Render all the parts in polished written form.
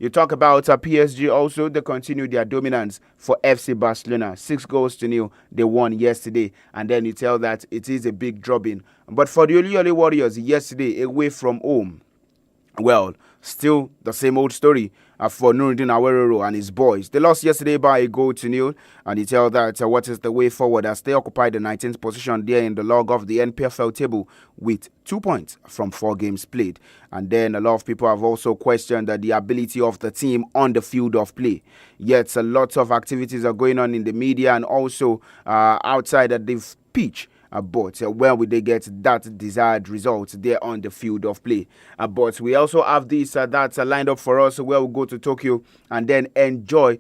You talk about PSG also. They continue their dominance for FC Barcelona. 6-0. They won yesterday. And then you tell that it is a big drubbing. But for the Oluyole Warriors, yesterday, away from home, well, still the same old story for Nuruddin Aweroro and his boys. They lost yesterday by 1-0, and you tell that what is the way forward as they occupy the 19th position there in the log of the NPFL table with 2 points from 4 games played. And then a lot of people have also questioned the ability of the team on the field of play. Yet a lot of activities are going on in the media and also outside of the pitch. But where will they get that desired result there on the field of play? But we also have this that's lined up for us where we'll go to Tokyo and then enjoy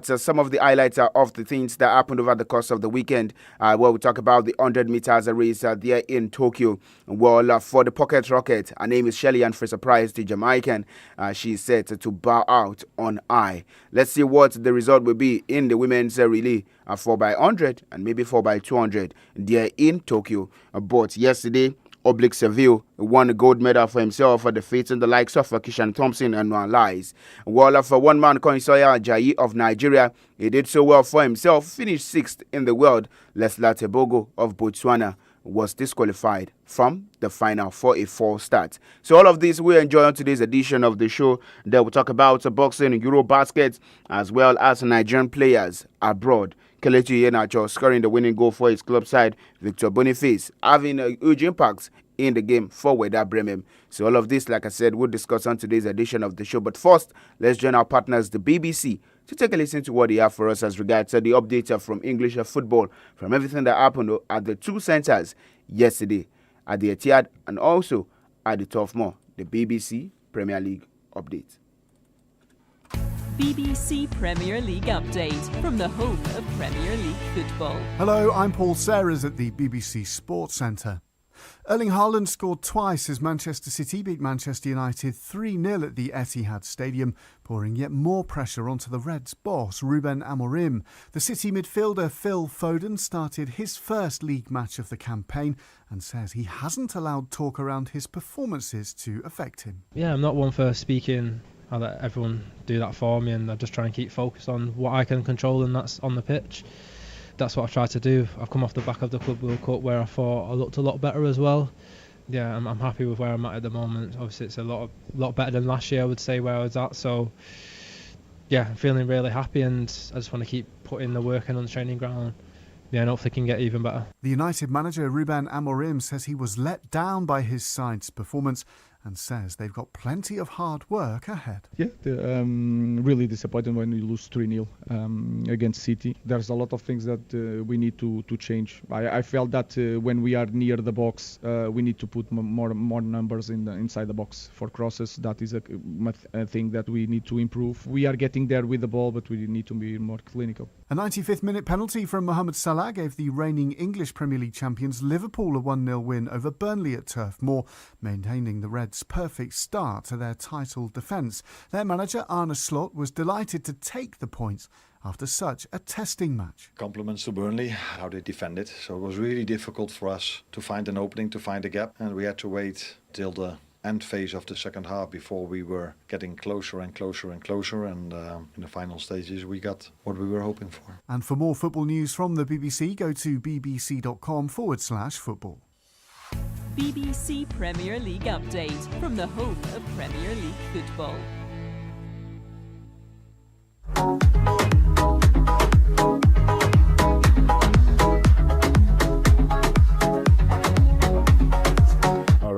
some of the highlights of the things that happened over the course of the weekend, where we talk about the 100 meters race there in Tokyo. Well, for the Pocket Rocket, her name is Shelly, and for surprise to Jamaican, she's set to bow out on high. Let's see what the result will be in the women's relay. 4x100 and maybe 4x200 there in Tokyo. But yesterday, Oblique Seville won a gold medal for himself for defeating the likes of Kishan Thompson and Noah Lies. While for one man, Konsoya Ajayi of Nigeria, he did so well for himself, finished 6th in the world. Lesla Tebogo of Botswana was disqualified from the final for a false start. So all of this we enjoy on today's edition of the show. There we'll talk about boxing, Eurobasket, as well as Nigerian players abroad. Kelechi Iheanacho scoring the winning goal for his club side. Victor Boniface having a huge impact in the game for Werder Bremen. So all of this, like I said, we'll discuss on today's edition of the show. But first, let's join our partners, the BBC, to take a listen to what they have for us as regards to the update from English football, from everything that happened at the two centres yesterday, at the Etihad and also at the Turf Moor. The BBC Premier League update. BBC Premier League update from the home of Premier League football. Hello, I'm Paul Serres at the BBC Sports Centre. Erling Haaland scored twice as Manchester City beat Manchester United 3-0 at the Etihad Stadium, pouring yet more pressure onto the Reds' boss, Ruben Amorim. The City midfielder Phil Foden started his first league match of the campaign and says he hasn't allowed talk around his performances to affect him. Yeah, I'm not one for speaking. I let everyone do that for me, and I just try and keep focused on what I can control, and that's on the pitch. That's what I've tried to do. I've come off the back of the Club World Cup where I thought I looked a lot better as well. Yeah, I'm happy with where I'm at the moment. Obviously, it's a lot better than last year, I would say, where I was at. So, yeah, I'm feeling really happy, and I just want to keep putting the work in on the training ground. Yeah, and hopefully can get even better. The United manager Ruben Amorim says he was let down by his side's performance and says they've got plenty of hard work ahead. Yeah, really disappointed when you lose 3-0 against City. There's a lot of things that we need to change. I felt that when we are near the box, we need to put more numbers inside the box for crosses. That is a thing that we need to improve. We are getting there with the ball, but we need to be more clinical. A 95th minute penalty from Mohamed Salah gave the reigning English Premier League champions Liverpool a 1-0 win over Burnley at Turf Moor, maintaining the Reds' perfect start to their title defence. Their manager Arne Slot was delighted to take the points after such a testing match. Compliments to Burnley, how they defended. So it was really difficult for us to find an opening, to find a gap, and we had to wait till the end phase of the second half before we were getting closer and closer and closer, and in the final stages we got what we were hoping for. And for more football news from the BBC, go to bbc.com/football. BBC Premier League update from the home of Premier League football.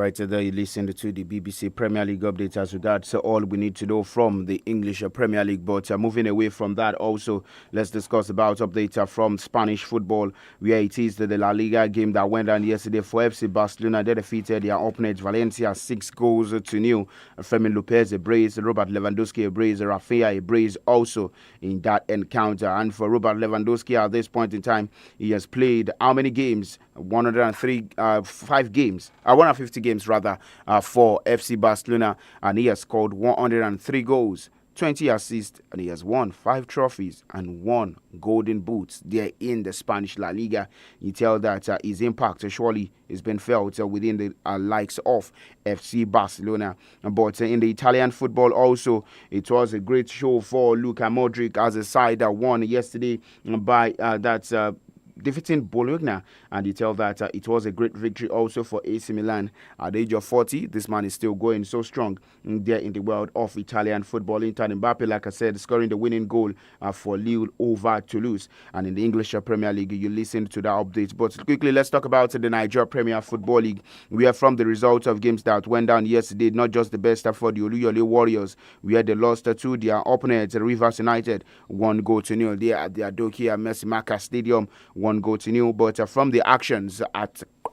Right, there you listen to the BBC Premier League update as regards all we need to know from the English Premier League. But moving away from that, also let's discuss about updates from Spanish football, where it is the La Liga game that went down yesterday for FC Barcelona. They defeated their opponent Valencia 6-0. Fermin Lopez a brace, Robert Lewandowski a brace, Rafinha a brace also in that encounter. And for Robert Lewandowski at this point in time, he has played how many games? 150 games rather, for FC Barcelona, and he has scored 103 goals 20 assists, and he has won 5 trophies and 1 golden boots there in the Spanish La Liga. You tell that his impact surely has been felt within the likes of FC Barcelona. But in the Italian football also, it was a great show for Luka Modric as a side that won yesterday by defeating Bologna, and you tell that it was a great victory also for AC Milan. At the age of 40, this man is still going so strong there in the world of Italian football. Inter Mbappe, like I said, scoring the winning goal for Lille over Toulouse. And in the English Premier League, you listened to that update. But quickly, let's talk about the Nigeria Premier Football League. We are from the results of games that went down yesterday, not just the best for the Oluyole Warriors. We had the lost to their opponents, Rivers United, 1-0 there at the Adokia Messimaka Stadium. 1-0, but from the actions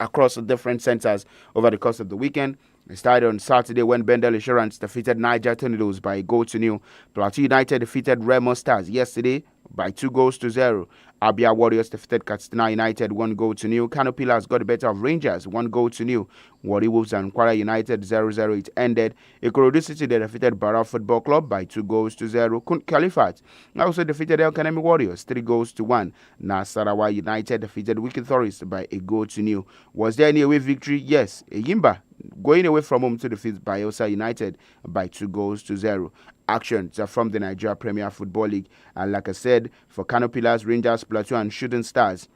across the different centers over the course of the weekend, it started on Saturday when Bendel Insurance defeated Niger Tornadoes by 1-0. Plateau United defeated Remo Stars yesterday by 2-0. Abia Warriors defeated Katsina United 1-0. Kano Pillars got the better of Rangers 1-0. Warri Wolves and Kwara United 0-0. It ended. Ikorodu City they defeated Barra Football Club by 2-0. Califat also defeated El Kanemi Warriors 3-1. Nasarawa United defeated Wicked Forest by 1-0. Was there any away victory? Yes. Eyimba going away from home to defeat Bayelsa United by 2-0. Actions from the Nigeria Premier Football League. And like I said, for Kano Pillars, Rangers, Plateau and Shooting Stars,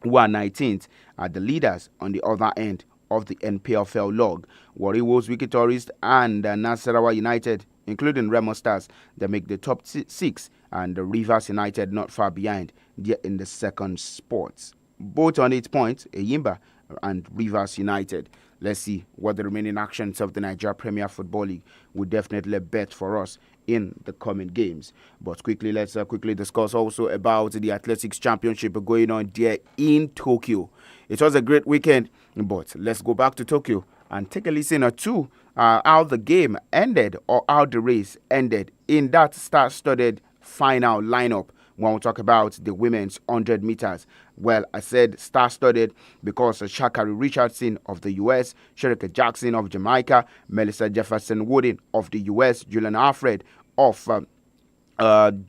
who are 19th, are the leaders on the other end of the NPFL log. Warri Wolves, Wicked Tourist and Nasarawa United, including Remo Stars, they make the top 6, and the Rivers United not far behind. They're in the second spot. Both on 8 points, Eyimba and Rivers United. Let's see what the remaining actions of the Nigeria Premier Football League will definitely bet for us in the coming games. But quickly, let's quickly discuss also about the Athletics Championship going on there in Tokyo. It was a great weekend, but let's go back to Tokyo and take a listen to how the game ended or how the race ended in that star-studded final lineup. When we talk about the women's 100 meters, well, I said star-studded because Sha'Carri Richardson of the U.S., Shericka Jackson of Jamaica, Melissa Jefferson Wooden of the U.S., Julian Alfred also in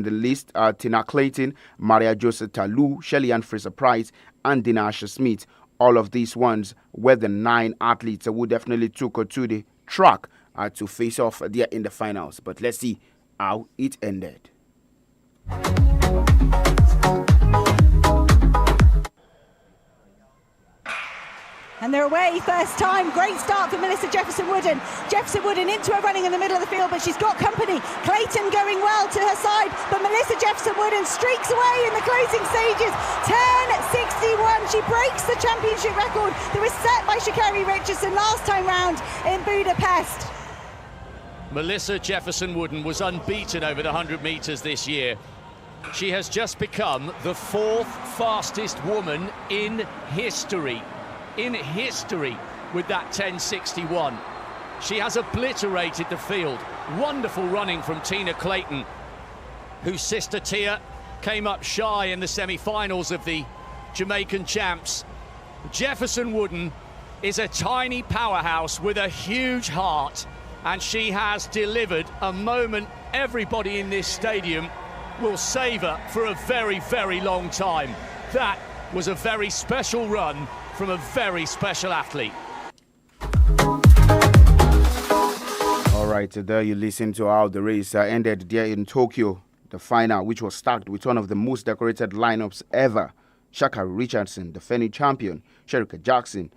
the list, Tina Clayton, Maria Joseph Talu, Shelly-Ann Fraser-Price, and Dina Asher-Smith. All of these ones were the 9 athletes who definitely took to the track to face off there in the finals. But let's see how it ended. And they're away first time. Great start for Melissa Jefferson Wooden. Jefferson Wooden into her running in the middle of the field, but she's got company. Clayton going well to her side, but Melissa Jefferson Wooden streaks away in the closing stages. 10:61. She breaks the championship record that was set by Sha'Carri Richardson last time round in Budapest. Melissa Jefferson Wooden was unbeaten over the 100 metres this year. She has just become the 4th fastest woman in history. With that 10:61. She has obliterated the field. Wonderful running from Tina Clayton, whose sister Tia came up shy in the semi-finals of the Jamaican champs. Jefferson Wooden is a tiny powerhouse with a huge heart, and she has delivered a moment everybody in this stadium will savour for a very, very long time. That was a very special run from a very special athlete. All right, there you listen to how the race ended there in Tokyo, the final, which was stacked with one of the most decorated lineups ever. Sha'Carri Richardson, defending champion, Shericka Jackson,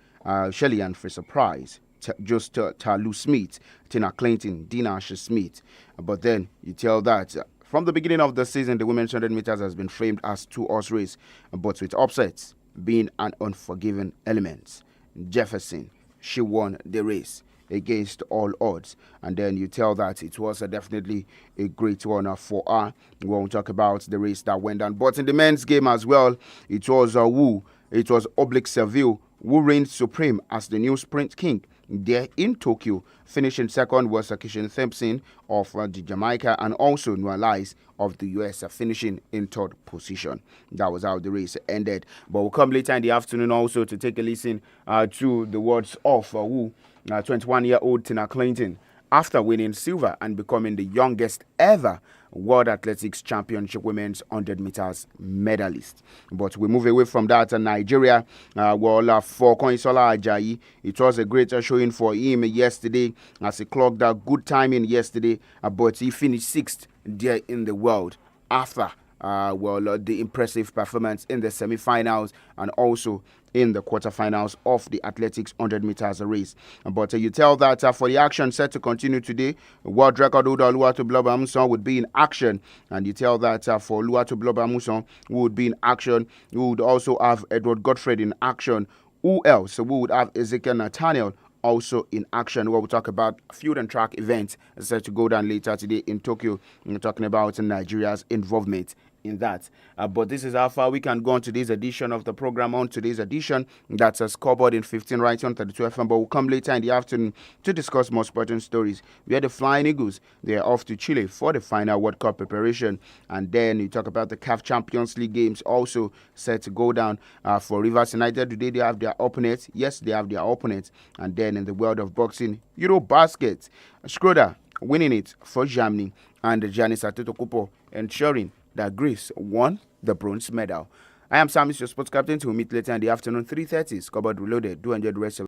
Shelly-Ann Fraser-Price, Talu Smith, Tina Clayton, Dina Asher-Smith. But then you tell that from the beginning of the season, the women's 100 meters has been framed as 2-horse race, but with upsets being an unforgiving element. Jefferson, she won the race against all odds, and then you tell that it was definitely a great one for her. We won't talk about the race that went down, but in the men's game as well, it was Oblique Seville who reigned supreme as the new sprint king there in Tokyo. Finishing second was Kishan Thompson of the Jamaica, and also Nualais of the US finishing in 3rd position. That was how the race ended. But we'll come later in the afternoon also to take a listen to the words of 21-year-old Tina Clayton after winning silver and becoming the youngest ever World Athletics Championship Women's 100 meters medalist. But we move away from that. Nigeria, for Konyisola Ajayi, it was a great showing for him yesterday as he clocked out good timing yesterday, but he finished 6th there in the world after the impressive performance in the semi-finals and also in the quarterfinals of the athletics 100 meters race. But you tell that for the action set to continue today, world record holder Oluwatobiloba Amusan would be in action, and you tell that for Oluwatobiloba Amusan, who would be in action, we would also have Edward Godfrey in action. Who else? So we would have Ezekiel Nathaniel also in action, where we'll talk about field and track events set to go down later today in Tokyo. We're talking about Nigeria's involvement in that. But this is how far we can go on today's edition of the program. On today's edition, that's a scoreboard in 15 right on 32 FM. But we'll come later in the afternoon to discuss more sporting stories. We had the Flying Eagles. They're off to Chile for the final World Cup preparation. And then you talk about the CAF Champions League games also set to go down for Rivers United. Today they have their opponents. Yes, they have their opponents. And then in the world of boxing, Eurobasket, Schroeder winning it for Germany, and Giannis Antetokounmpo ensuring that Greece won the bronze medal. I am SAMIES, your sports captain. To meet later in the afternoon, 3:30. Scoreboard Reloaded. Do enjoy the rest of